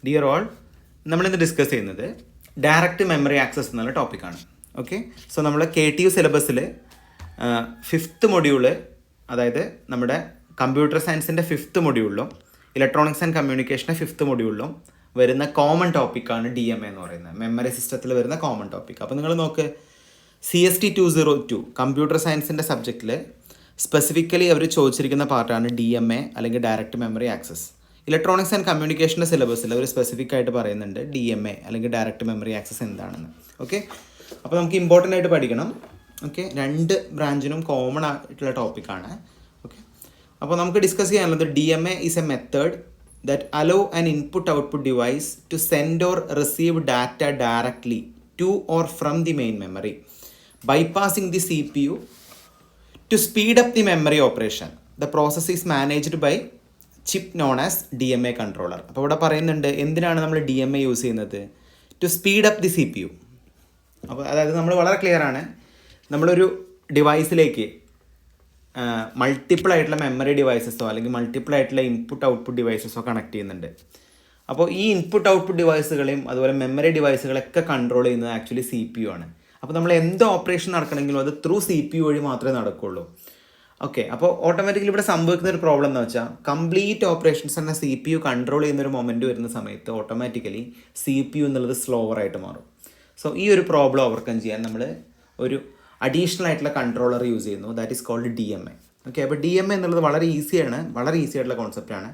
Dear all, നമ്മളിന്ന് discuss ചെയ്യുന്നത് direct memory access എന്നുള്ള ടോപ്പിക്കാണ്. ഓക്കെ, സോ നമ്മൾ KTU സിലബസിൽ 5th മൊഡ്യൂള്, അതായത് നമ്മുടെ കമ്പ്യൂട്ടർ സയൻസിൻ്റെ 5th മൊഡ്യൂളിലും ഇലക്ട്രോണിക്സ് ആൻഡ് കമ്മ്യൂണിക്കേഷൻ്റെ 5th മൊഡ്യൂളിലും വരുന്ന കോമൺ ടോപ്പിക്കാണ് DMA എന്ന് പറയുന്നത്, മെമ്മറി സിസ്റ്റത്തിൽ വരുന്ന കോമൺ ടോപ്പിക്. അപ്പോൾ നിങ്ങൾ നോക്ക്, CST 202 കമ്പ്യൂട്ടർ സയൻസിൻ്റെ സബ്ജക്റ്റിൽ സ്പെസിഫിക്കലി അവർ ചോദിച്ചിരിക്കുന്ന പാർട്ടാണ് DMA അല്ലെങ്കിൽ direct memory access. Electronics and കമ്മ്യൂണിക്കേഷൻ്റെ സിലബസിൽ അവർ സ്പെസിഫിക് ആയിട്ട് പറയുന്നുണ്ട് DMA അല്ലെങ്കിൽ ഡയറക്റ്റ് മെമ്മറി ആക്സസ് എന്താണെന്ന്. ഓക്കെ, അപ്പോൾ നമുക്ക് ഇമ്പോർട്ടൻ്റ് ആയിട്ട് പഠിക്കണം. ഓക്കെ, രണ്ട് ബ്രാഞ്ചിനും കോമൺ ആയിട്ടുള്ള ടോപ്പിക്കാണ്. ഓക്കെ, അപ്പോൾ നമുക്ക് ഡിസ്കസ് ചെയ്യാനുള്ളത് DMA is a method that allow an input output device to send or receive data directly to or from the main memory bypassing the CPU to speed up the memory operation. The process is managed by chip known as DMA controller. അപ്പോൾ ഇവിടെ പറയുന്നുണ്ട് എന്തിനാണ് നമ്മൾ DMA use ചെയ്യുന്നത്? To speed up the CPU. അപ്പോൾ അതായത് നമ്മൾ വളരെ ക്ലിയർ ആണ്, നമ്മളൊരു ഡിവൈസിലേക്ക് മൾട്ടിപ്പിൾ ആയിട്ടുള്ള മെമ്മറി ഡിവൈസസോ അല്ലെങ്കിൽ മൾട്ടിപ്പിൾ ആയിട്ടുള്ള ഇൻപുട്ട് ഔട്ട്പുട്ട് ഡിവൈസസോ കണക്ട് ചെയ്യുന്നുണ്ട്. അപ്പോൾ ഈ ഇൻപുട്ട് ഔട്ട്പുട്ട് ഡിവൈസുകളെയും അതുപോലെ മെമ്മറി ഡിവൈസുകളൊക്കെ കൺട്രോൾ ചെയ്യുന്നത് ആക്ച്വലി CPU ആണ്. അപ്പോൾ നമ്മൾ എന്ത് ഓപ്പറേഷൻ നടക്കണമെങ്കിലും അത് ത്രൂ CPU വഴി മാത്രമേ നടക്കുകയുള്ളൂ. ഓക്കെ, അപ്പോൾ ഓട്ടോമാറ്റിക്കലി ഇവിടെ സംഭവിക്കുന്ന ഒരു പ്രോബ്ലം എന്ന് വെച്ചാൽ കംപ്ലീറ്റ് ഓപ്പറേഷൻസ് തന്നെ CPU കൺട്രോൾ ചെയ്യുന്നൊരു മൊമെൻറ്റ് വരുന്ന സമയത്ത് ഓട്ടോമാറ്റിക്കലി CPU എന്നുള്ളത് സ്ലോവറായിട്ട് മാറും. സോ ഈ ഒരു പ്രോബ്ലം ഓവർകം ചെയ്യാൻ നമ്മൾ ഒരു അഡീഷണൽ ആയിട്ടുള്ള കൺട്രോളർ യൂസ് ചെയ്യുന്നു, that is called DMA. Okay, അപ്പോൾ DMA എന്നുള്ളത് വളരെ ഈസി ആയിട്ടുള്ള കോൺസെപ്റ്റാണ്.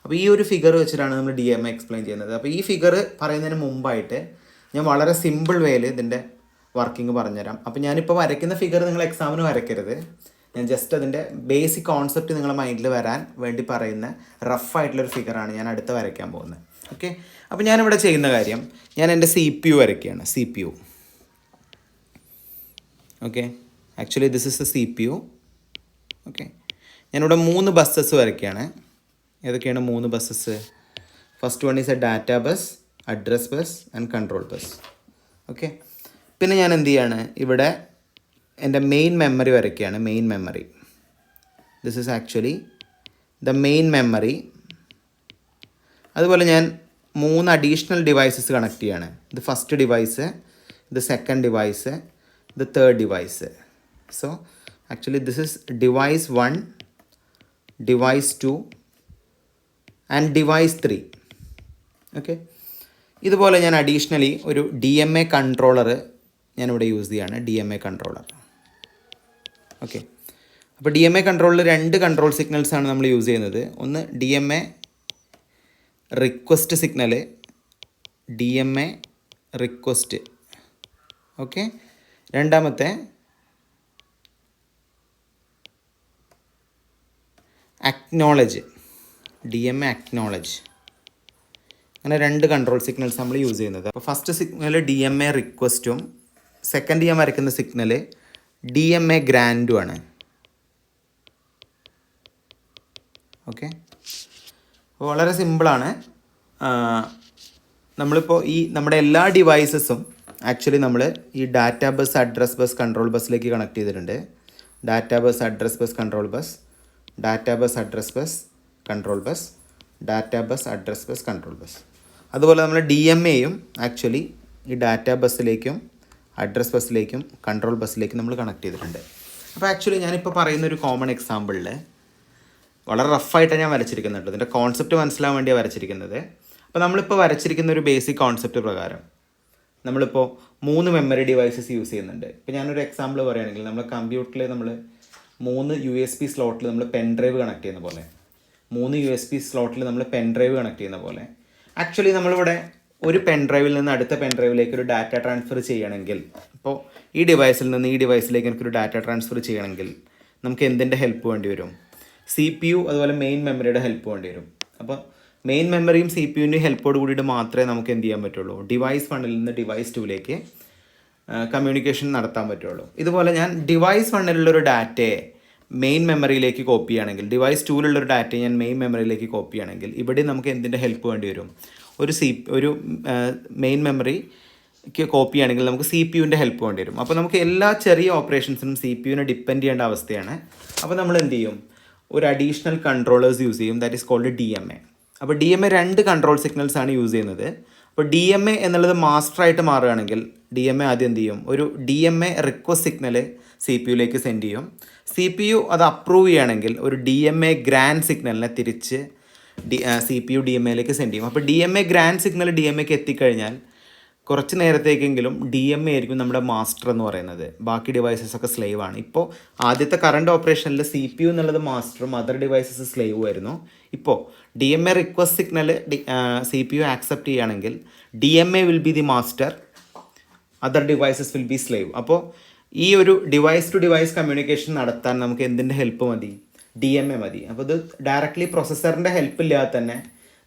അപ്പോൾ ഈ ഒരു ഫിഗർ വെച്ചിട്ടാണ് നമ്മൾ DMA എക്സ്പ്ലെയിൻ ചെയ്യുന്നത്. അപ്പോൾ ഈ ഫിഗർ പറയുന്നതിന് മുമ്പായിട്ട് ഞാൻ വളരെ സിമ്പിൾ വേയിൽ ഇതിൻ്റെ വർക്കിംഗ് പറഞ്ഞുതരാം. അപ്പോൾ ഞാനിപ്പോൾ വരയ്ക്കുന്ന ഫിഗർ നിങ്ങൾ എക്സാമിന് വരയ്ക്കരുത്, ഞാൻ ജസ്റ്റ് അതിൻ്റെ ബേസിക് കോൺസെപ്റ്റ് നിങ്ങളുടെ മൈൻഡിൽ വരാൻ വേണ്ടി പറയുന്ന റഫായിട്ടുള്ളൊരു ഫിഗറാണ് ഞാൻ അടുത്ത് വരയ്ക്കാൻ പോകുന്നത്. ഓക്കെ, അപ്പോൾ ഞാനിവിടെ ചെയ്യുന്ന കാര്യം, ഞാൻ എൻ്റെ CPU വരയ്ക്കുകയാണ്. CPU. Okay, actually this is A CPU. Okay, ഞാനിവിടെ 3 ബസ്സസ് വരയ്ക്കുകയാണ്. ഏതൊക്കെയാണ് 3 buses? First one is A data bus, address bus and control bus. Okay, പിന്നെ ഞാൻ എന്ത് ചെയ്യാണ്, ഇവിടെ എൻ്റെ മെയിൻ മെമ്മറി വരയ്ക്കുകയാണ്. Main memory, this is actually the main memory. അതുപോലെ ഞാൻ 3 അഡീഷണൽ ഡിവൈസസ് കണക്ട് ചെയ്യാണ്. ഇത് ഫസ്റ്റ് ഡിവൈസ്, ഇത് സെക്കൻഡ് ഡിവൈസ്, ഇത് third device. So actually this is device 1, device 2 and device 3. Okay, ഇതുപോലെ ഞാൻ അഡീഷണലി ഒരു DMA കൺട്രോളർ ഞാനിവിടെ യൂസ് ചെയ്യുകയാണ്. DMA controller. ഓക്കെ, അപ്പോൾ DMA കൺട്രോളറിൽ 2 കൺട്രോൾ സിഗ്നൽസാണ് നമ്മൾ യൂസ് ചെയ്യുന്നത്. ഒന്ന് DMA request signal, DMA request. Okay, രണ്ടാമത്തെ അക്നോളജ്, DMA അക്നോളജ്. അങ്ങനെ 2 കൺട്രോൾ സിഗ്നൽസ് നമ്മൾ യൂസ് ചെയ്യുന്നത്. അപ്പോൾ ഫസ്റ്റ് സിഗ്നൽ DMA റിക്വസ്റ്റും സെക്കൻഡ് ഞാൻ വരയ്ക്കുന്ന സിഗ്നൽ DMA ഗ്രാൻഡുമാണ്. ഓക്കെ, അപ്പോൾ വളരെ സിമ്പിളാണ്. നമ്മളിപ്പോൾ ഈ നമ്മുടെ എല്ലാ ഡിവൈസസും ആക്ച്വലി നമ്മൾ ഈ data bus, address bus, control ബസ്സിലേക്ക് കണക്ട് ചെയ്തിട്ടുണ്ട്. Data bus, address bus, control bus, data bus, address bus, control bus, data bus, address bus, control bus. അതുപോലെ നമ്മൾ DMAയും ആക്ച്വലി ഈ ഡാറ്റ ബസ്സിലേക്കും അഡ്രസ് ബസ്സിലേക്കും കൺട്രോൾ ബസ്സിലേക്കും നമ്മൾ കണക്ട് ചെയ്തിട്ടുണ്ട്. അപ്പോൾ ആക്ച്വലി ഞാനിപ്പോൾ പറയുന്ന ഒരു കോമൺ എക്സാമ്പിളിൽ വളരെ റഫായിട്ടാണ് ഞാൻ വരച്ചിരിക്കുന്നുണ്ട്. ഇതിൻ്റെ കോൺസെപ്റ്റ് മനസ്സിലാൻ വേണ്ടിയാണ് വരച്ചിരിക്കുന്നത്. അപ്പോൾ നമ്മളിപ്പോൾ വരച്ചിരിക്കുന്ന ഒരു ബേസിക് കോൺസെപ്റ്റ് പ്രകാരം നമ്മളിപ്പോൾ 3 മെമ്മറി ഡിവൈസസ് യൂസ് ചെയ്യുന്നുണ്ട്. ഇപ്പോൾ ഞാനൊരു എക്സാമ്പിൾ പറയുകയാണെങ്കിൽ, നമ്മൾ കമ്പ്യൂട്ടറിൽ നമ്മൾ 3 USB സ്ലോട്ടിൽ നമ്മൾ പെൻ ഡ്രൈവ് കണക്ട് ചെയ്യുന്ന പോലെ, 3 USB സ്ലോട്ടിൽ നമ്മൾ പെൻ ഡ്രൈവ് കണക്ട് ചെയ്യുന്ന പോലെ ആക്ച്വലി നമ്മളിവിടെ ഒരു പെൻ ഡ്രൈവിൽ നിന്ന് അടുത്ത പെൻ ഡ്രൈവിലേക്ക് ഒരു ഡാറ്റ ട്രാൻസ്ഫർ ചെയ്യണമെങ്കിൽ, ഇപ്പോൾ ഈ ഡിവൈസിൽ നിന്ന് ഈ ഡിവൈസിലേക്ക് എനിക്കൊരു ഡാറ്റ ട്രാൻസ്ഫർ ചെയ്യണമെങ്കിൽ നമുക്ക് എന്തിൻ്റെ ഹെൽപ്പ് വേണ്ടി വരും? CPU അതുപോലെ മെയിൻ മെമ്മറിയുടെ ഹെൽപ്പ് വേണ്ടി വരും. അപ്പോൾ മെയിൻ മെമ്മറിയും CPUവിൻ്റെ ഹെൽപ്പോട് കൂടിയിട്ട് മാത്രമേ നമുക്ക് എന്ത് ചെയ്യാൻ പറ്റുള്ളൂ, ഡിവൈസ് 1ൽ നിന്ന് ഡിവൈസ് 2ലേക്ക് കമ്മ്യൂണിക്കേഷൻ നടത്താൻ പറ്റുള്ളൂ. ഇതുപോലെ ഞാൻ ഡിവൈസ് 1ലുള്ളൊരു ഡാറ്റയെ മെയിൻ മെമ്മറിയിലേക്ക് കോപ്പി ചെയ്യുകയാണെങ്കിൽ, ഡിവൈസ് 2ലുള്ളൊരു ഡാറ്റയെ ഞാൻ മെയിൻ മെമ്മറിയിലേക്ക് കോപ്പി ചെയ്യുകയാണെങ്കിൽ ഇവിടെ നമുക്ക് എന്തിൻ്റെ ഹെൽപ്പ് വേണ്ടി വരും? ഒരു മെയിൻ മെമ്മറിക്ക് കോപ്പി ചെയ്യുകയാണെങ്കിൽ നമുക്ക് CPUവിൻ്റെ ഹെൽപ്പ് വേണ്ടി വരും. അപ്പോൾ നമുക്ക് എല്ലാ ചെറിയ ഓപ്പറേഷൻസിനും CPUവിനെ ഡിപ്പെൻഡ് ചെയ്യേണ്ട അവസ്ഥയാണ്. അപ്പോൾ നമ്മൾ എന്ത് ചെയ്യും? ഒരു അഡീഷണൽ കൺട്രോളേഴ്സ് യൂസ് ചെയ്യും, ദാറ്റ് ഈസ് കോൾഡ് DMA. അപ്പോൾ DMA 2 കൺട്രോൾ സിഗ്നൽസാണ് യൂസ് ചെയ്യുന്നത്. അപ്പോൾ DMA എന്നുള്ളത് മാസ്റ്ററായിട്ട് മാറുകയാണെങ്കിൽ DMA ആദ്യം എന്ത് ചെയ്യും, ഒരു DMA request signal CPU send ചെയ്യും. CPU അത് അപ്രൂവ് ചെയ്യുകയാണെങ്കിൽ ഒരു DMA ഗ്രാൻഡ് സിഗ്നലിനെ തിരിച്ച് CPU DMA സെൻഡ് ചെയ്യും. അപ്പോൾ DMA ഗ്രാൻഡ് സിഗ്നൽ DMAക്ക് എത്തിക്കഴിഞ്ഞാൽ കുറച്ച് നേരത്തേക്കെങ്കിലും DMA ആയിരിക്കും നമ്മുടെ മാസ്റ്റർ എന്ന് പറയുന്നത്. ബാക്കി ഡിവൈസസ് ഒക്കെ സ്ലേവ് ആണ്. ഇപ്പോൾ ആദ്യത്തെ കറണ്ട് ഓപ്പറേഷനിൽ CPU എന്നുള്ളത് മാസ്റ്ററും അതർ ഡിവൈസസ് സ്ലേവും ആയിരുന്നു. ഇപ്പോൾ DMA request signal CPU accept ചെയ്യുകയാണെങ്കിൽ DMA will be the master, other devices will be slave. അപ്പോൾ ഈ ഒരു ഡിവൈസ് ടു ഡിവൈസ് കമ്മ്യൂണിക്കേഷൻ നടത്താൻ നമുക്ക് എന്തിൻ്റെ ഹെൽപ്പ് മതി? DMA മതി. അപ്പോൾ ഇത് ഡയറക്റ്റ്ലി പ്രൊസസ്സറിൻ്റെ ഹെൽപ്പ് ഇല്ലാതെ തന്നെ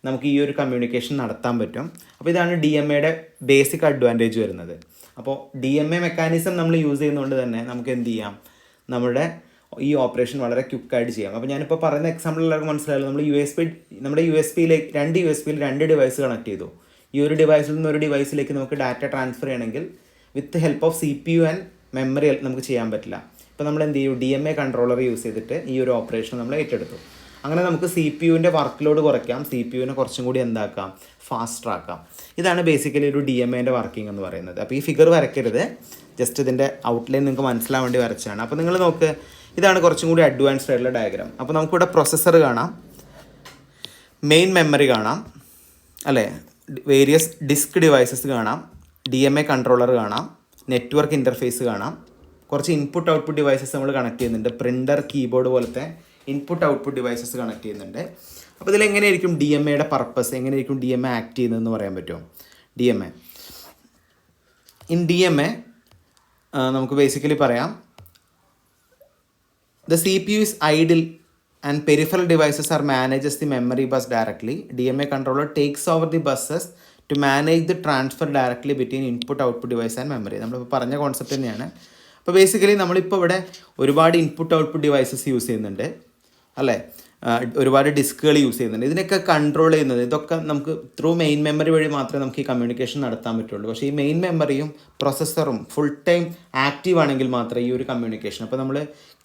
നമുക്ക് ഈ ഒരു കമ്മ്യൂണിക്കേഷൻ നടത്താൻ പറ്റും. അപ്പോൾ ഇതാണ് DMAയുടെ ബേസിക് അഡ്വാൻറ്റേജ് വരുന്നത്. അപ്പോൾ DMA മെക്കാനിസം നമ്മൾ യൂസ് ചെയ്യുന്നതുകൊണ്ട് തന്നെ നമുക്ക് എന്ത് ചെയ്യാം, നമ്മുടെ ഈ ഓപ്പറേഷൻ വളരെ ക്വിക്കായിട്ട് ചെയ്യാം. അപ്പോൾ ഞാനിപ്പോൾ പറയുന്ന എക്സാമ്പിൾ എല്ലാവർക്കും മനസ്സിലായല്ലോ. നമ്മുടെ USB-യിലേക്ക് 2 USB-യിൽ 2 ഡിവൈസ് കണക്ട് ചെയ്തു. ഈ ഒരു ഡിവൈസിൽ നിന്ന് ഒരു ഡിവൈസിലേക്ക് നമുക്ക് ഡാറ്റ ട്രാൻസ്ഫർ ചെയ്യണമെങ്കിൽ with help of CPU and memory നമുക്ക് ചെയ്യാൻ പറ്റില്ല. ഇപ്പോൾ നമ്മൾ എന്ത് ചെയ്യും, DMA കൺട്രോളർ യൂസ് ചെയ്തിട്ട് ഈ ഒരു ഓപ്പറേഷൻ നമ്മൾ ഏറ്റെടുത്തു. അങ്ങനെ നമുക്ക് CPU-ൻ്റെ വർക്ക് ലോഡ് കുറയ്ക്കാം, CPU-നെ കുറച്ചും കൂടി എന്താക്കാം, ഫാസ്റ്റർ ആക്കാം. ഇതാണ് ബേസിക്കലി ഒരു DMA-ൻ്റെ വർക്കിംഗ് എന്ന് പറയുന്നത്. അപ്പോൾ ഈ ഫിഗർ വരയ്ക്കരുത്, ജസ്റ്റ് ഇതിൻ്റെ ഔട്ട്ലൈൻ നിങ്ങൾക്ക് മനസ്സിലാൻ വേണ്ടി വരച്ചാണ്. അപ്പോൾ നിങ്ങൾ നോക്ക്, ഇതാണ് കുറച്ചും കൂടി അഡ്വാൻസ്ഡ് ആയിട്ടുള്ള ഡയഗ്രാം. അപ്പോൾ നമുക്കിവിടെ പ്രൊസസ്സർ കാണാം, മെയിൻ മെമ്മറി കാണാം, അല്ലേ, വേരിയസ് ഡിസ്ക് ഡിവൈസസ് കാണാം, DMA കൺട്രോളർ കാണാം, നെറ്റ്വർക്ക് ഇൻ്റർഫേസ് കാണാം, കുറച്ച് ഇൻപുട്ട് ഔട്ട്പുട്ട് ഡിവൈസസ് നമ്മൾ കണക്ട് ചെയ്യുന്നുണ്ട്, പ്രിൻ്റർ, കീബോർഡ് പോലത്തെ ഇൻപുട്ട് ഔട്ട്പുട്ട് ഡിവൈസസ് കണക്ട് ചെയ്യുന്നുണ്ട്. അപ്പോൾ ഇതിലെങ്ങനെയായിരിക്കും DMAയുടെ പർപ്പസ്, എങ്ങനെയായിരിക്കും DMA ആക്ട് ചെയ്യുന്നതെന്ന് പറയാൻ പറ്റുമോ? DMA നമുക്ക് ബേസിക്കലി പറയാം, the CPU is idle and peripheral devices are manages the memory bus directly. DMA controller takes over the buses to manage the transfer directly between input output device and memory. നമ്മളിപ്പോൾ പറഞ്ഞ concept തന്നെയാണ്. അപ്പോൾ basically നമ്മളിപ്പോൾ ഇവിടെ ഒരുപാട് input output devices use ചെയ്യുന്നുണ്ട്, അല്ലേ, ഒരുപാട് ഡിസ്കുകൾ യൂസ് ചെയ്യുന്നുണ്ട്. ഇതിനൊക്കെ കൺട്രോൾ ചെയ്യുന്നത്, ഇതൊക്കെ നമുക്ക് ത്രൂ മെയിൻ മെമ്മറി വഴി മാത്രമേ നമുക്ക് ഈ കമ്മ്യൂണിക്കേഷൻ നടത്താൻ പറ്റുള്ളൂ. പക്ഷേ ഈ മെയിൻ മെമ്മറിയും പ്രൊസസ്സറും ഫുൾ ടൈം ആക്റ്റീവ് ആണെങ്കിൽ മാത്രമേ ഈ ഒരു കമ്മ്യൂണിക്കേഷൻ, അപ്പോൾ നമ്മൾ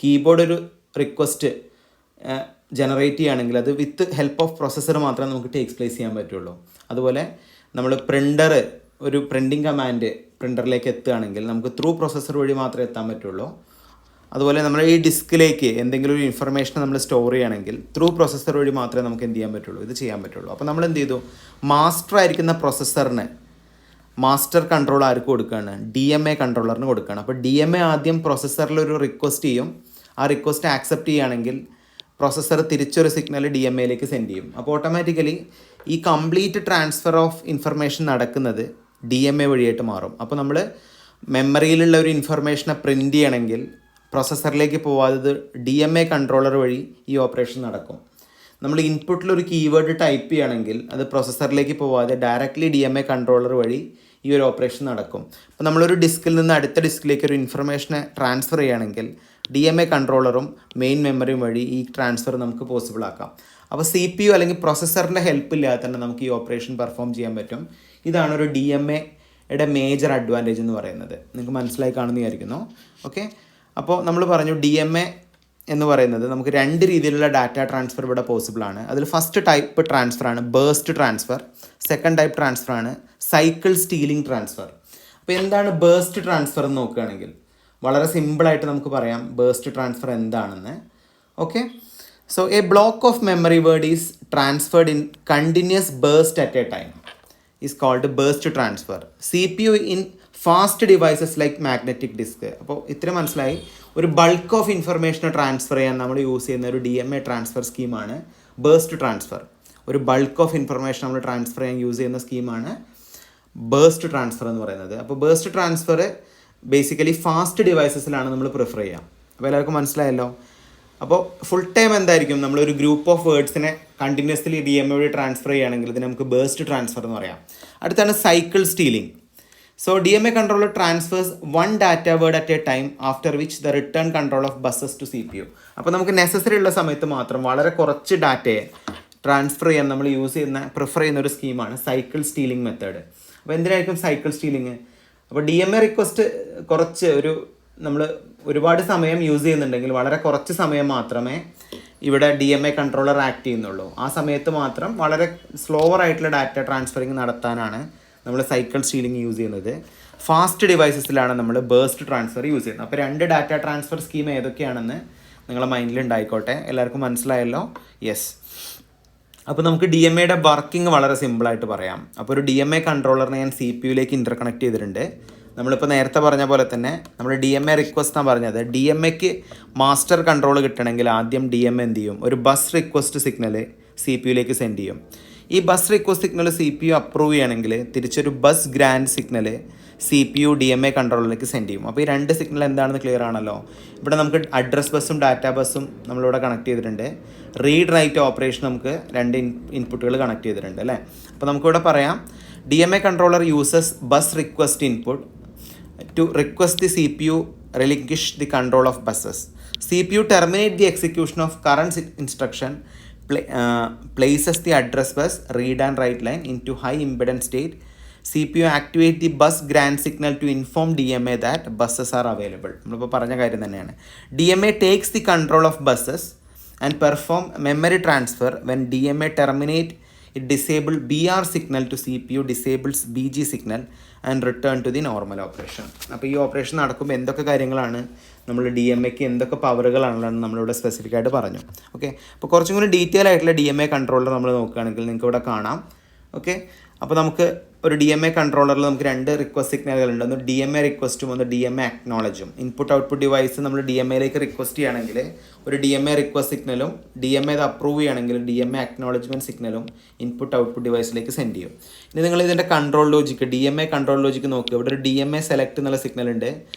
കീബോർഡ് ഒരു റിക്വസ്റ്റ് ജനറേറ്റ് ചെയ്യുകയാണെങ്കിൽ അത് വിത്ത് ഹെൽപ്പ് ഓഫ് പ്രൊസസ്സർ മാത്രമേ നമുക്ക് ടേക്സ് പ്ലേസ് ചെയ്യാൻ പറ്റുള്ളൂ. അതുപോലെ നമ്മൾ പ്രിൻ്റർ ഒരു പ്രിൻറ്റിങ് കമാൻഡ് പ്രിൻ്ററിലേക്ക് എത്തുകയാണെങ്കിൽ നമുക്ക് ത്രൂ പ്രൊസസ്സർ വഴി മാത്രമേ എത്താൻ പറ്റുള്ളൂ. അതുപോലെ നമ്മൾ ഈ ഡിസ്കിലേക്ക് എന്തെങ്കിലും ഒരു ഇൻഫർമേഷൻ നമ്മൾ സ്റ്റോർ ചെയ്യണമെങ്കിൽ ത്രൂ പ്രൊസസ്സർ വഴി മാത്രമേ നമുക്ക് എന്ത് ചെയ്യാൻ പറ്റുള്ളൂ, ഇത് ചെയ്യാൻ പറ്റുള്ളൂ. അപ്പോൾ നമ്മൾ എന്ത് ചെയ്തു, മാസ്റ്റർ ആയിരിക്കുന്ന പ്രൊസസ്സറിന് മാസ്റ്റർ കൺട്രോൾ ആർക്ക് കൊടുക്കുകയാണ്, DMA കൺട്രോളറിന് കൊടുക്കുകയാണ്. അപ്പോൾ DMA ആദ്യം പ്രൊസസ്സറിൽ ഒരു റിക്വസ്റ്റ് ചെയ്യും, ആ റിക്വസ്റ്റ് ആക്സെപ്റ്റ് ചെയ്യുകയാണെങ്കിൽ പ്രൊസസ്സർ തിരിച്ചൊരു സിഗ്നൽ DMAയിലേക്ക് സെൻഡ് ചെയ്യും. അപ്പോൾ ഓട്ടോമാറ്റിക്കലി ഈ കംപ്ലീറ്റ് ട്രാൻസ്ഫർ ഓഫ് ഇൻഫർമേഷൻ നടക്കുന്നത് DMA വഴിയായിട്ട് മാറും. അപ്പോൾ നമ്മൾ മെമ്മറിയിലുള്ള ഒരു ഇൻഫർമേഷനെ പ്രിൻ്റ് ചെയ്യണമെങ്കിൽ പ്രൊസസ്സറിലേക്ക് പോവാതെ DMA കൺട്രോളർ വഴി ഈ ഓപ്പറേഷൻ നടക്കും. നമ്മൾ ഇൻപുട്ടിലൊരു കീവേഡ് ടൈപ്പ് ചെയ്യുകയാണെങ്കിൽ അത് പ്രൊസസ്സറിലേക്ക് പോവാതെ ഡയറക്റ്റ്ലി DMA കൺട്രോളർ വഴി ഈ ഒരു ഓപ്പറേഷൻ നടക്കും. അപ്പോൾ നമ്മളൊരു ഡിസ്കിൽ നിന്ന് അടുത്ത ഡിസ്കിലേക്ക് ഒരു ഇൻഫർമേഷനെ ട്രാൻസ്ഫർ ചെയ്യുകയാണെങ്കിൽ DMA കൺട്രോളറും മെയിൻ മെമ്മറിയും വഴി ഈ ട്രാൻസ്ഫർ നമുക്ക് പോസിബിൾ ആക്കാം. അപ്പോൾ CPU അല്ലെങ്കിൽ പ്രൊസസ്സറിൻ്റെ ഹെൽപ്പ് ഇല്ലാതെ തന്നെ നമുക്ക് ഈ ഓപ്പറേഷൻ പെർഫോം ചെയ്യാൻ പറ്റും. ഇതാണ് ഒരു DMAയുടെ മേജർ അഡ്വാൻറ്റേജ് എന്ന് പറയുന്നത്. നിങ്ങൾക്ക് മനസ്സിലായി കാണുമെന്ന് വിചാരിക്കുന്നു. ഓക്കെ, അപ്പോൾ നമ്മൾ പറഞ്ഞു DMA എന്ന് പറയുന്നത് നമുക്ക് 2 രീതിയിലുള്ള ഡാറ്റ ട്രാൻസ്ഫർ ഇവിടെ പോസിബിളാണ്. അതിൽ ഫസ്റ്റ് ടൈപ്പ് ട്രാൻസ്ഫറാണ് ബേസ്റ്റ് ട്രാൻസ്ഫർ, സെക്കൻഡ് ടൈപ്പ് ട്രാൻസ്ഫറാണ് സൈക്കിൾ സ്റ്റീലിംഗ് ട്രാൻസ്ഫർ. അപ്പോൾ എന്താണ് ബേസ്റ്റ് ട്രാൻസ്ഫർ എന്ന് നോക്കുകയാണെങ്കിൽ വളരെ സിമ്പിളായിട്ട് നമുക്ക് പറയാം ബേസ്റ്റ് ട്രാൻസ്ഫർ എന്താണെന്ന്. Okay, so a block of memory word is transferred in continuous burst at a time is called burst transfer. CPU in fast devices like magnetic disk. അപ്പോൾ ഇത്ര മനസ്സിലായി, ഒരു ബൾക്ക് ഓഫ് ഇൻഫർമേഷൻ ട്രാൻസ്ഫർ ചെയ്യാൻ നമ്മൾ use ചെയ്യുന്ന ഒരു DMA transfer സ്കീമാണ് burst transfer. ഒരു ബൾക്ക് ഓഫ് ഇൻഫർമേഷൻ നമ്മൾ ട്രാൻസ്ഫർ ചെയ്യാൻ യൂസ് ചെയ്യുന്ന സ്കീമാണ് ബേസ്റ്റ് ട്രാൻസ്ഫർ എന്ന് പറയുന്നത്. അപ്പോൾ ബേസ്റ്റ് ട്രാൻസ്ഫർ ബേസിക്കലി ഫാസ്റ്റ് ഡിവൈസസിലാണ് നമ്മൾ പ്രിഫർ ചെയ്യുക. അപ്പോൾ എല്ലാവർക്കും മനസ്സിലായല്ലോ. അപ്പോൾ ഫുൾ ടൈം എന്തായിരിക്കും, നമ്മളൊരു ഗ്രൂപ്പ് ഓഫ് വേർഡ്സിനെ കണ്ടിന്യൂസ്ലി DMA വഴി ട്രാൻസ്ഫർ ചെയ്യുകയാണെങ്കിൽ ഇതിന് നമുക്ക് ബേസ്റ്റ് ട്രാൻസ്ഫർ എന്ന് പറയാം. അടുത്താണ് cycle stealing. So DMA controller transfers one data word at a time after which the return control of buses to CPU. അപ്പോൾ നമുക്ക് നെസസറി ഉള്ള സമയത്ത് മാത്രം വളരെ കുറച്ച് ഡാറ്റയെ ട്രാൻസ്ഫർ ചെയ്യാൻ നമ്മൾ പ്രിഫർ ചെയ്യുന്ന ഒരു സ്കീമാണ് സൈക്കിൾ സ്റ്റീലിംഗ് മെത്തേഡ്. അപ്പോൾ എന്തിനായിരിക്കും സൈക്കിൾ സ്റ്റീലിംഗ്? അപ്പോൾ DMA റിക്വസ്റ്റ് കുറച്ച് നമ്മൾ ഒരുപാട് സമയം യൂസ് ചെയ്യുന്നുണ്ടെങ്കിൽ വളരെ കുറച്ച് സമയം മാത്രമേ ഇവിടെ DMA കൺട്രോളർ ആക്ട് ചെയ്യുന്നുള്ളൂ. ആ സമയത്ത് മാത്രം വളരെ സ്ലോവർ ആയിട്ടുള്ള ഡാറ്റ ട്രാൻസ്ഫറിങ് നടത്താനാണ് നമ്മൾ സൈക്കിൾ സ്റ്റീലിംഗ് യൂസ് ചെയ്യുന്നത്. ഫാസ്റ്റ് ഡിവൈസസിലാണ് നമ്മൾ ബേസ്റ്റ് ട്രാൻസ്ഫർ യൂസ് ചെയ്യുന്നത്. അപ്പോൾ 2 ഡാറ്റ ട്രാൻസ്ഫർ സ്കീം ഏതൊക്കെയാണെന്ന് നിങ്ങളുടെ മൈൻഡിൽ ഉണ്ടായിക്കോട്ടെ. എല്ലാവർക്കും മനസ്സിലായല്ലോ? യെസ്. അപ്പോൾ നമുക്ക് DMAയുടെ വർക്കിംഗ് വളരെ സിമ്പിളായിട്ട് പറയാം. അപ്പോൾ ഒരു DMA കൺട്രോളറിനെ ഞാൻ CPU ഇൻ്റർകണക്ട് ചെയ്തിട്ടുണ്ട്. നമ്മളിപ്പോൾ നേരത്തെ പറഞ്ഞ പോലെ തന്നെ നമ്മൾ DMA റിക്വസ്റ്റ് എന്നാണ് പറഞ്ഞത്. DMAക്ക് മാസ്റ്റർ കൺട്രോൾ കിട്ടണമെങ്കിൽ ആദ്യം DMA എന്ത് ചെയ്യും? ഒരു bus request signal CPU send ചെയ്യും. ഈ bus request signal CPU approve ചെയ്യണമെങ്കിൽ തിരിച്ചൊരു bus grant signal CPU DMA കൺട്രോളറിലേക്ക് സെൻഡ് ചെയ്യും. അപ്പോൾ ഈ 2 സിഗ്നൽ എന്താണെന്ന് ക്ലിയർ ആണല്ലോ. ഇവിടെ നമുക്ക് അഡ്രസ് ബസ്സും ഡാറ്റാ ബസ്സും നമ്മളിവിടെ കണക്ട് ചെയ്തിട്ടുണ്ട്. റീഡ് റൈറ്റ് ഓപ്പറേഷൻ നമുക്ക് 2 ഇൻപുട്ടുകൾ കണക്ട് ചെയ്തിട്ടുണ്ട് അല്ലേ. അപ്പോൾ നമുക്കിവിടെ പറയാം DMA controller uses bus request input to request the CPU relinquish the control of buses. CPU terminate the execution of current instruction, places the address bus read and write line into high impedance state. CPU activate the bus grant signal to inform DMA that buses are available. നമ്മളിപ്പോൾ പറഞ്ഞ കാര്യം തന്നെയാണ്. DMA takes the control of buses and perform memory transfer. When DMA terminate, it disable BR signal to CPU, disables BG signal and return to the normal operation. അപ്പോൾ ഈ operation നടക്കുമ്പോൾ എന്തൊക്കെ കാര്യങ്ങളാണ് നമ്മൾ DMAക്ക് എന്തൊക്കെ പവറുകളാണെന്ന് നമ്മളിവിടെ സ്പെസിഫിക് ആയിട്ട് പറഞ്ഞു. ഓക്കെ, അപ്പോൾ കുറച്ചും കൂടി ഡീറ്റെയിൽ ആയിട്ടുള്ള DMA കൺട്രോളർ നമ്മൾ നോക്കുകയാണെങ്കിൽ നിങ്ങൾക്ക് ഇവിടെ കാണാം. ഓക്കെ, അപ്പോൾ നമുക്ക് ഒരു DMA കൺട്രോളറിൽ നമുക്ക് 2 റിക്വസ്റ്റ് സിഗ്നലുകളുണ്ട്. ഒന്ന് DMA റിക്വസ്റ്റും ഒന്ന് DMA അക്നോളജും. ഇൻപുട്ട് ഔട്ട്പുട്ട് ഡിവൈസ് നമ്മൾ DMAയിലേക്ക് റിക്വസ്റ്റ് ചെയ്യുകയാണെങ്കിൽ ഒരു DMA റിക്വസ്റ്റ് സിഗ്നലും DMA അത് അപ്രൂവ് ചെയ്യുകയാണെങ്കിൽ DMA അക്നോളജ്മെൻറ്റ് സിഗ്നലും ഇൻപുട്ട് ഔട്ട്പുട്ട് ഡിവൈസിലേക്ക് സെൻഡ് ചെയ്യും. ഇനി നിങ്ങൾ ഇതിൻ്റെ control logic DMA control logic നോക്കുക. ഇവിടെ ഒരു DMA സെലക്ട് എന്നുള്ള സിഗ്നൽ ഉണ്ട്,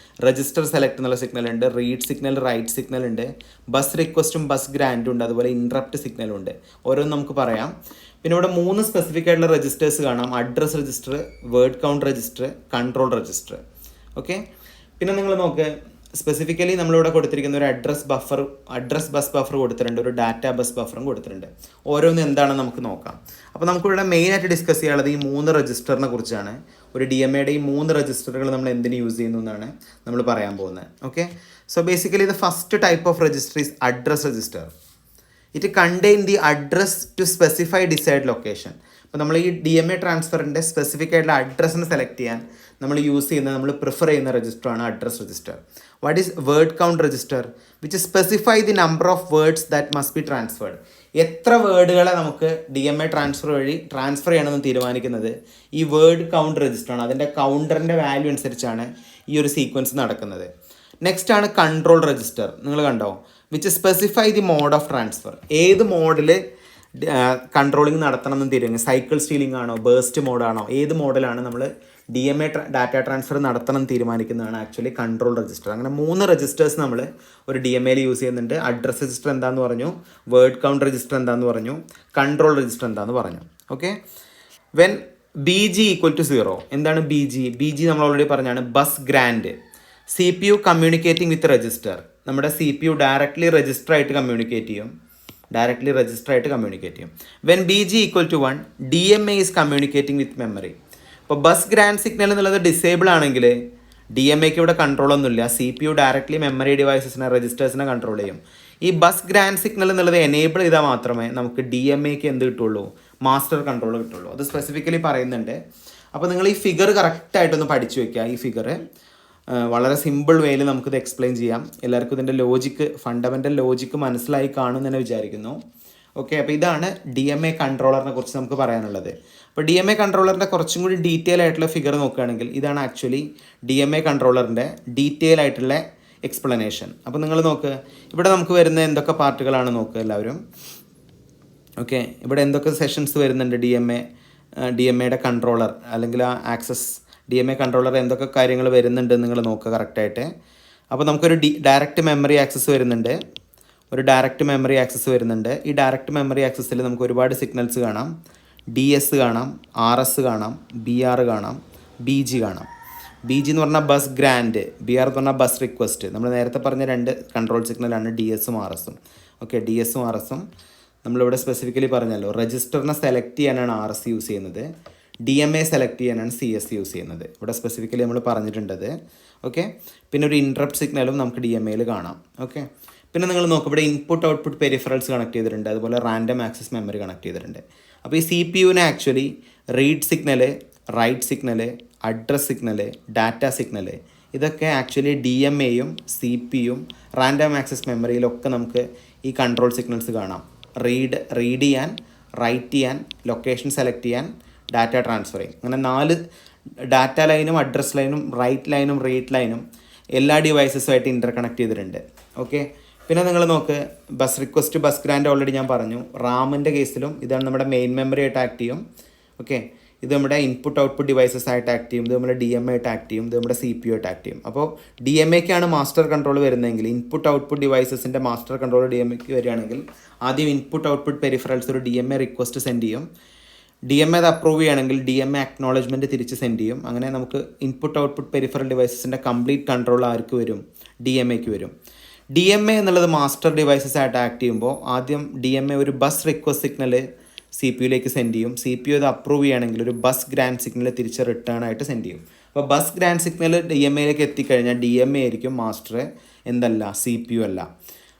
രജിസ്റ്റർ സെലക്ട് എന്നുള്ള സിഗ്നൽ ഉണ്ട്, റീഡ് സിഗ്നൽ, റൈറ്റ് സിഗ്നൽ ഉണ്ട്, ബസ് റിക്വസ്റ്റും ബസ് ഗ്രാൻറ്റും ഉണ്ട്, അതുപോലെ ഇൻട്രപ്റ്റ് സിഗ്നലും ഉണ്ട്. ഓരോന്നും നമുക്ക് പറയാം. പിന്നെ ഇവിടെ 3 സ്പെസിഫിക് ആയിട്ടുള്ള രജിസ്റ്റേഴ്സ് കാണാം. Address register, word count register, control register. Okay, പിന്നെ നിങ്ങൾ നോക്ക്, സ്പെസിഫിക്കലി നമ്മളിവിടെ കൊടുത്തിരിക്കുന്ന ഒരു അഡ്രസ് ബസ് ബഫർ കൊടുത്തിട്ടുണ്ട്, ഒരു ഡാറ്റ ബസ് ബഫറും കൊടുത്തിട്ടുണ്ട്. ഓരോന്നും എന്താണെന്ന് നമുക്ക് നോക്കാം. അപ്പോൾ നമുക്കിവിടെ മെയിനായിട്ട് ഡിസ്കസ് ചെയ്യാനുള്ളത് ഈ 3 രജിസ്റ്ററിനെ കുറിച്ചാണ്. ഒരു DMAയുടെ ഈ 3 രജിസ്റ്ററുകൾ നമ്മൾ എന്തിനു യൂസ് ചെയ്യുന്നു എന്നാണ് നമ്മൾ പറയാൻ പോകുന്നത്. Okay, so basically the first type of register is address register. It contain the address to specify decide location. അപ്പോൾ നമ്മൾ ഈ DMA ട്രാൻസ്ഫറിൻ്റെ സ്പെസിഫിക് ആയിട്ടുള്ള അഡ്രസ്സിനെ സെലക്ട് ചെയ്യാൻ നമ്മൾ യൂസ് ചെയ്യുന്ന, നമ്മൾ പ്രിഫർ ചെയ്യുന്ന രജിസ്റ്ററാണ് address register. What is word count register? Which specify the number of words that must be transferred. എത്ര വേർഡുകളെ നമുക്ക് DMA ട്രാൻസ്ഫർ വഴി ട്രാൻസ്ഫർ ചെയ്യണമെന്ന് തീരുമാനിക്കുന്നത് ഈ വേർഡ് കൗണ്ട് രജിസ്റ്ററാണ്. അതിൻ്റെ കൗണ്ടറിൻ്റെ വാല്യൂ അനുസരിച്ചാണ് ഈ ഒരു സീക്വൻസ് നടക്കുന്നത്. നെക്സ്റ്റ് ആണ് കൺട്രോൾ രജിസ്റ്റർ. നിങ്ങൾ കണ്ടോ, which specify the mode of transfer. ഏത് മോഡിൽ കൺട്രോളിങ് നടത്തണം എന്ന് തീരുമാനിക്കും. സൈക്കിൾ സ്റ്റീലിംഗ് ആണോ, ബേസ്റ്റ് മോഡാണോ, ഏത് മോഡലാണ് നമ്മൾ DMA ഡാറ്റ ട്രാൻസ്ഫർ നടത്തണം എന്ന് തീരുമാനിക്കുന്നതാണ് ആക്ച്വലി കൺട്രോൾ രജിസ്റ്റർ. അങ്ങനെ 3 രജിസ്റ്റേഴ്സ് നമ്മൾ ഒരു DMAയിൽ യൂസ് ചെയ്യുന്നുണ്ട്. അഡ്രസ് രജിസ്റ്റർ എന്താണെന്ന് പറഞ്ഞു, വേർഡ് കൗണ്ട് രജിസ്റ്റർ എന്താണെന്ന് പറഞ്ഞു, കൺട്രോൾ രജിസ്റ്റർ എന്താണെന്ന് പറഞ്ഞു. Okay, when BG = 0. എന്താണ് BG നമ്മൾ ഓൾറെഡി പറഞ്ഞാണ്, ബസ് ഗ്രാൻഡ്. CPU കമ്മ്യൂണിക്കേറ്റിംഗ് വിത്ത് രജിസ്റ്റർ. നമ്മുടെ CPU ഡയറക്റ്റ്ലി രജിസ്റ്ററായിട്ട് കമ്മ്യൂണിക്കേറ്റ് ചെയ്യും. When BG = 1, DMA is communicating with memory. അപ്പോൾ ബസ് ഗ്രാൻഡ് സിഗ്നൽ എന്നുള്ളത് ഡിസേബിൾ ആണെങ്കിൽ DMAക്ക് ഇവിടെ കൺട്രോൾ ഒന്നുമില്ല. CPU ഡയറക്റ്റ്ലി മെമ്മറി ഡിവൈസസിനെ, രജിസ്റ്റേഴ്സിനെ കൺട്രോൾ ചെയ്യും. ഈ ബസ് ഗ്രാൻഡ് സിഗ്നൽ എന്നുള്ളത് എനേബിൾ ചെയ്താൽ മാത്രമേ നമുക്ക് DMAക്ക് എന്ത് കിട്ടുള്ളൂ, മാസ്റ്റർ കൺട്രോൾ കിട്ടുള്ളൂ. അത് സ്പെസിഫിക്കലി പറയുന്നുണ്ട്. അപ്പോൾ നിങ്ങൾ ഈ ഫിഗർ കറക്റ്റായിട്ടൊന്ന് പഠിച്ചു വയ്ക്കുക. ഈ ഫിഗർ വളരെ സിമ്പിൾ വേയിൽ നമുക്കിത് എക്സ്പ്ലെയിൻ ചെയ്യാം. എല്ലാവർക്കും ഇതിൻ്റെ ലോജിക്ക്, ഫണ്ടമെൻ്റൽ ലോജിക്ക് മനസ്സിലായി കാണുമെന്ന് തന്നെ വിചാരിക്കുന്നു. ഓക്കെ, അപ്പോൾ ഇതാണ് DMA കൺട്രോളറിനെ കുറിച്ച് നമുക്ക് പറയാനുള്ളത്. അപ്പോൾ DMA കൺട്രോളറിൻ്റെ കുറച്ചും കൂടി ഡീറ്റെയിൽ ആയിട്ടുള്ള ഫിഗർ നോക്കുകയാണെങ്കിൽ ഇതാണ് ആക്ച്വലി DMA കൺട്രോളറിൻ്റെ ഡീറ്റെയിൽ ആയിട്ടുള്ള എക്സ്പ്ലനേഷൻ. അപ്പോൾ നിങ്ങൾ നോക്ക്, ഇവിടെ നമുക്ക് വരുന്ന എന്തൊക്കെ പാർട്ടുകളാണ് നോക്കുക എല്ലാവരും. ഓക്കെ, ഇവിടെ എന്തൊക്കെ സെഷൻസ് വരുന്നുണ്ട് DMAയുടെ കൺട്രോളർ അല്ലെങ്കിൽ ആ ആക്സസ് DMA കൺട്രോളർ എന്തൊക്കെ കാര്യങ്ങൾ വരുന്നുണ്ട് നിങ്ങൾ നോക്കുക കറക്റ്റായിട്ട്. അപ്പോൾ നമുക്കൊരു ഡയറക്റ്റ് മെമ്മറി ആക്സസ് വരുന്നുണ്ട്. ഈ ഡയറക്റ്റ് മെമ്മറി ആക്സസിൽ നമുക്ക് ഒരുപാട് സിഗ്നൽസ് കാണാം. DS കാണാം, RS കാണാം, BR കാണാം, BG കാണാം. BG എന്ന് പറഞ്ഞാൽ ബസ് ഗ്രാൻഡ്, BR എന്ന് പറഞ്ഞാൽ ബസ് റിക്വസ്റ്റ്. നമ്മൾ നേരത്തെ പറഞ്ഞ 2 കൺട്രോൾ സിഗ്നലാണ് DSഉം RSഉം. ഓക്കെ, DSഉം RSഉം നമ്മളിവിടെ സ്പെസിഫിക്കലി പറഞ്ഞല്ലോ, രജിസ്റ്ററിനെ സെലക്ട് ചെയ്യാനാണ് RS യൂസ് ചെയ്യുന്നത്. DMA സെലക്ട് ചെയ്യാനാണ് CS യൂസ് ചെയ്യുന്നത്. ഇവിടെ സ്പെസിഫിക്കലി നമ്മൾ പറഞ്ഞിട്ടുണ്ടത്. ഓക്കെ, പിന്നെ ഒരു ഇൻട്രപ്റ്റ് സിഗ്നലും നമുക്ക് DMAയിൽ കാണാം. ഓക്കെ, പിന്നെ നിങ്ങൾ നോക്കുക, ഇവിടെ ഇൻപുട്ട് ഔട്ട്പുട്ട് പെരിഫറൽസ് കണക്ട് ചെയ്തിട്ടുണ്ട്, അതുപോലെ റാൻഡം ആക്സസ് മെമ്മറി കണക്ട് ചെയ്തിട്ടുണ്ട്. അപ്പോൾ ഈ CPU-നെ actually read signal, write signal, address signal, data signal, ഇതൊക്കെ ആക്ച്വലി DMA-യും CPU-യും റാൻഡം ആക്സസ് മെമ്മറിയിലൊക്കെ നമുക്ക് ഈ കൺട്രോൾ സിഗ്നൽസ് കാണാം. റീഡ് ചെയ്യാൻ, റൈറ്റ് ചെയ്യാൻ, ലൊക്കേഷൻ സെലക്ട് ചെയ്യാൻ, ഡാറ്റ ട്രാൻസ്ഫർ ചെയ്യും. അങ്ങനെ 4 ഡാറ്റ ലൈനും അഡ്രസ് ലൈനും റൈറ്റ് ലൈനും റീഡ് ലൈനും എല്ലാ ഡിവൈസസുമായിട്ട് ഇൻ്റർ കണക്ട് ചെയ്തിട്ടുണ്ട്. ഓക്കെ, പിന്നെ നിങ്ങൾ നോക്ക്, bus request, bus grand already ഞാൻ പറഞ്ഞു. റാമിൻ്റെ കേസിലും ഇതാണ് നമ്മുടെ മെയിൻ മെമ്മറി ആയിട്ട് ആക്ട് ചെയ്യും. ഓക്കെ, ഇത് നമ്മുടെ ഇൻപുട്ട് ഔട്ട്പുട്ട് ഡിവൈസസ് ആയിട്ട് ആക്ട് ചെയ്യും, ഇത് നമ്മുടെ DMA ആയിട്ട് ആക്ട് ചെയ്യും, ഇത് നമ്മുടെ CPU ആയിട്ട് ആക്ട് ചെയ്യും. അപ്പോൾ DMAക്കാണ് മാസ്റ്റർ കൺട്രോൾ വരുന്നതെങ്കിൽ, ഇൻപുട്ട് ഔട്ട്പുട്ട് ഡിവൈസസിൻ്റെ മാസ്റ്റർ കൺട്രോൾ DMAക്ക് വരികയാണെങ്കിൽ ആദ്യം ഇൻപുട്ട് ഔട്ട്പുട്ട് പെരിഫറൽസ് ഒരു DMA റിക്വസ്റ്റ് സെൻഡ് ചെയ്യും. DMA അത് അപ്രൂവ് ചെയ്യുകയാണെങ്കിൽ DMA അക്നോളജ്മെൻറ്റ് തിരിച്ച് സെൻഡ് ചെയ്യും. അങ്ങനെ നമുക്ക് ഇൻപുട്ട് ഔട്ട്പുട്ട് പെരിഫറൽ ഡിവൈസസിൻ്റെ കംപ്ലീറ്റ് കൺട്രോൾ ആർക്ക് വരും? DMAക്ക് വരും. DMA എന്നുള്ളത് മാസ്റ്റർ ഡിവൈസസ് ആയിട്ട് ആക്ട് ചെയ്യുമ്പോൾ ആദ്യം DMA ഒരു ബസ് റിക്വസ്റ്റ് സിഗ്നൽ CPU-ലേക്ക് സെൻഡ് ചെയ്യും. CPU അത് അപ്രൂവ് ചെയ്യുകയാണെങ്കിൽ ഒരു ബസ് ഗ്രാൻഡ് സിഗ്നൽ തിരിച്ച് റിട്ടേൺ ആയിട്ട് സെൻഡ് ചെയ്യും. അപ്പോൾ ബസ് ഗ്രാൻഡ് സിഗ്നൽ DMA-ലേക്ക് എത്തിക്കഴിഞ്ഞാൽ DMA ആയിരിക്കും മാസ്റ്റർ, എന്തല്ല CPU അല്ല.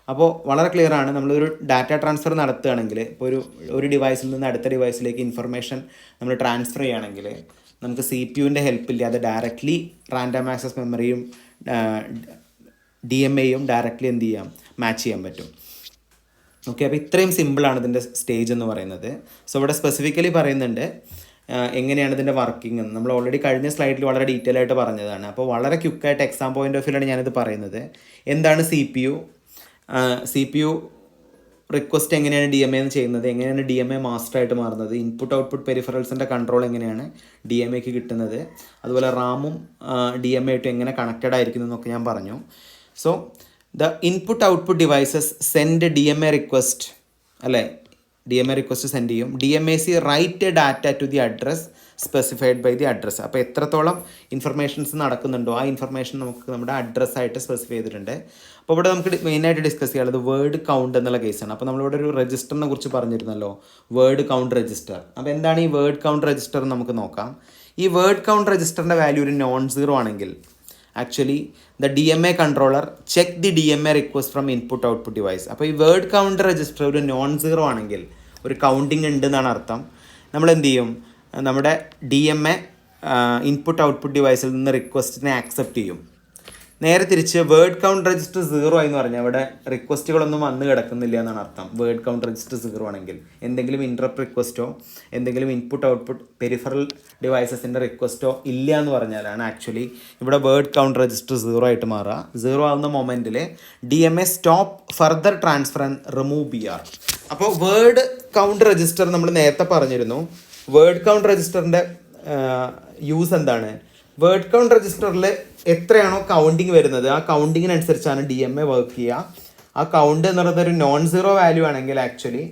അപ്പോൾ വളരെ ക്ലിയർ ആണ്. നമ്മളൊരു ഡാറ്റ ട്രാൻസ്ഫർ നടത്തുകയാണെങ്കിൽ, ഇപ്പോൾ ഒരു ഡിവൈസിൽ നിന്ന് അടുത്ത ഡിവൈസിലേക്ക് ഇൻഫർമേഷൻ നമ്മൾ ട്രാൻസ്ഫർ ചെയ്യുകയാണെങ്കിൽ നമുക്ക് CPU-ൻ്റെ ഹെൽപ്പ് ഇല്ലാതെ ഡയറക്റ്റ്ലി റാൻഡം ആക്സസ് മെമ്മറിയും DMA-യും ഡയറക്റ്റ്ലി എന്ത് ചെയ്യാം? മാച്ച് ചെയ്യാൻ പറ്റും. ഓക്കെ, അപ്പോൾ ഇത്രയും സിമ്പിളാണ് ഇതിൻ്റെ സ്റ്റേജ് എന്ന് പറയുന്നത്. സോ ഇവിടെ സ്പെസിഫിക്കലി പറയുന്നുണ്ട് എങ്ങനെയാണ് ഇതിൻ്റെ വർക്കിംഗ് എന്ന്. നമ്മൾ ഓൾറെഡി കഴിഞ്ഞ സ്ലൈഡിൽ വളരെ ഡീറ്റെയിൽ ആയിട്ട് പറഞ്ഞതാണ്. അപ്പോൾ വളരെ ക്വിക്കായിട്ട് എക്സാം പോയിന്റ് ഓഫ് വ്യൂലാണ് ഞാനിത് പറയുന്നത്. എന്താണ് CPU റിക്വസ്റ്റ് എങ്ങനെയാണ് DMA എന്ന് ചെയ്യുന്നത്, എങ്ങനെയാണ് DMA മാസ്റ്ററായിട്ട് മാറുന്നത്, ഇൻപുട്ട് ഔട്ട്പുട്ട് പെരിഫറൽസിൻ്റെ കൺട്രോൾ എങ്ങനെയാണ് DMAക്ക് കിട്ടുന്നത്, അതുപോലെ റാമും DMA ആയിട്ട് എങ്ങനെ കണക്റ്റഡ് ആയിരിക്കുന്നു എന്നൊക്കെ ഞാൻ പറഞ്ഞു. So the input output devices send DMA request, അല്ലേ? DMA റിക്വസ്റ്റ് സെൻഡ് ചെയ്യും. DMAC write data to the address specified by the address. അപ്പോൾ എത്രത്തോളം ഇൻഫർമേഷൻസ് നടക്കുന്നുണ്ടോ ആ ഇൻഫർമേഷൻ നമുക്ക് നമ്മുടെ അഡ്രസ്സായിട്ട് സ്പെസിഫൈ ചെയ്തിട്ടുണ്ട്. അപ്പോൾ ഇവിടെ നമുക്ക് മെയിനായിട്ട് ഡിസ്കസ് ചെയ്യാനുള്ളത് വേർഡ് കൗണ്ട് എന്നുള്ള കേസാണ്. അപ്പോൾ നമ്മളിവിടെ ഒരു രജിസ്റ്ററിനെ കുറിച്ച് പറഞ്ഞിരുന്നല്ലോ, വേർഡ് കൗണ്ട് രജിസ്റ്റർ. അപ്പോൾ എന്താണ് ഈ വേർഡ് കൗണ്ട് രജിസ്റ്റർ എന്ന് നമുക്ക് നോക്കാം. ഈ വേർഡ് കൗണ്ട് രജിസ്റ്ററിൻ്റെ വാല്യൂ ഒരു non-zero ആണെങ്കിൽ actually the DMA controller check the DMA request from input output device. അപ്പോൾ ഈ വേർഡ് കൗണ്ട് രജിസ്റ്റർ ഒരു non-zero ആണെങ്കിൽ, ഒരു കൗണ്ടിങ് ഉണ്ട് എന്നാണ് അർത്ഥം, നമ്മൾ എന്ത് ചെയ്യും? നമ്മുടെ DMA ഇൻപുട്ട് ഔട്ട്പുട്ട് ഡിവൈസിൽ നിന്ന് റിക്വസ്റ്റിനെ ആക്സെപ്റ്റ് ചെയ്യും. നേരെ തിരിച്ച് വേർഡ് കൗണ്ട് രജിസ്റ്റർ 0 ആയി എന്ന് പറഞ്ഞാൽ അവിടെ റിക്വസ്റ്റുകളൊന്നും വന്ന് കിടക്കുന്നില്ല എന്നാണ് അർത്ഥം. വേർഡ് കൗണ്ട് രജിസ്റ്റർ 0 ആണെങ്കിൽ എന്തെങ്കിലും ഇൻട്രപ്റ്റ് റിക്വസ്റ്റോ എന്തെങ്കിലും ഇൻപുട്ട് ഔട്ട്പുട്ട് പെരിഫറൽ ഡിവൈസസിൻ്റെ റിക്വസ്റ്റോ ഇല്ല എന്ന് പറഞ്ഞാലാണ് ആക്ച്വലി ഇവിടെ വേർഡ് കൗണ്ട് രജിസ്റ്റർ 0 ആയിട്ട് മാറുക. 0 ആവുന്ന മൊമെൻറ്റിൽ DMA stop further transfer and remove BR. അപ്പോൾ വേർഡ് കൗണ്ട് രജിസ്റ്റർ നമ്മൾ നേരത്തെ പറഞ്ഞിരുന്നു. വേർഡ് കൗണ്ട് രജിസ്റ്ററിൻ്റെ യൂസ് എന്താണ്? വേർഡ് കൗണ്ട് രജിസ്റ്ററിൽ എത്രയാണോ കൗണ്ടിങ് വരുന്നത് ആ കൗണ്ടിങ്ങിനനുസരിച്ചാണ് DMA വർക്ക് ചെയ്യുക. ആ കൗണ്ട് എന്ന് പറയുന്നത് ഒരു non-zero വാല്യൂ ആണെങ്കിൽ ആക്ച്വലി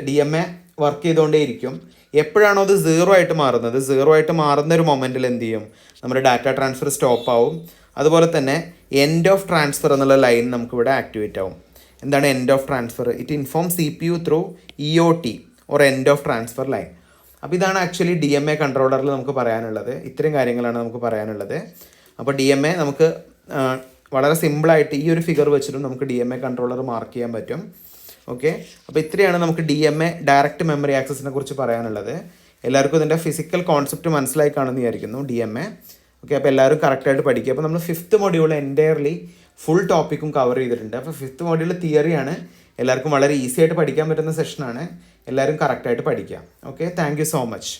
DMA വർക്ക് ചെയ്തുകൊണ്ടേയിരിക്കും. എപ്പോഴാണോ അത് 0 ആയിട്ട് മാറുന്നത്, 0 ആയിട്ട് മാറുന്ന ഒരു മൊമെൻറ്റിൽ എന്ത് ചെയ്യും? നമ്മുടെ ഡാറ്റ ട്രാൻസ്ഫർ സ്റ്റോപ്പ് ആവും. അതുപോലെ തന്നെ എൻഡ് ഓഫ് ട്രാൻസ്ഫർ എന്നുള്ള ലൈൻ നമുക്കിവിടെ ആക്ടിവേറ്റ് ആവും. എന്താണ് end of transfer? It inform CPU through EOT or end of transfer line. അപ്പോൾ ഇതാണ് ആക്ച്വലി DMA കൺട്രോളറിൽ നമുക്ക് പറയാനുള്ളത്. ഇത്രയും കാര്യങ്ങളാണ് നമുക്ക് പറയാനുള്ളത്. അപ്പോൾ DMA നമുക്ക് വളരെ സിമ്പിളായിട്ട് ഈ ഒരു ഫിഗർ വെച്ചിട്ടും നമുക്ക് DMA കൺട്രോളർ മാർക്ക് ചെയ്യാൻ പറ്റും. ഓക്കെ, അപ്പോൾ ഇത്രയാണ് നമുക്ക് DMA ഡയറക്റ്റ് മെമ്മറി ആക്സസിനെ കുറിച്ച് പറയാനുള്ളത്. എല്ലാവർക്കും ഇതിൻ്റെ ഫിസിക്കൽ കോൺസെപ്റ്റ് മനസ്സിലായി കാണുമെന്ന് വിചാരിക്കുന്നു DMA. ഓക്കെ, അപ്പോൾ എല്ലാവരും കറക്റ്റായിട്ട് പഠിക്കുക. അപ്പോൾ നമ്മൾ 5th മൊഡ്യൂൾ എൻറ്റയർലി ഫുൾ ടോപ്പിക്കും കവർ ചെയ്തിട്ടുണ്ട്. അപ്പോൾ 5th മൊഡ്യൂൾ തിയറിയാണ്, എല്ലാവർക്കും വളരെ ഈസി ആയിട്ട് പഠിക്കാൻ പറ്റുന്ന സെഷനാണ്. എല്ലാവരും കറക്റ്റായിട്ട് പഠിക്കുക. Okay, thank you so much.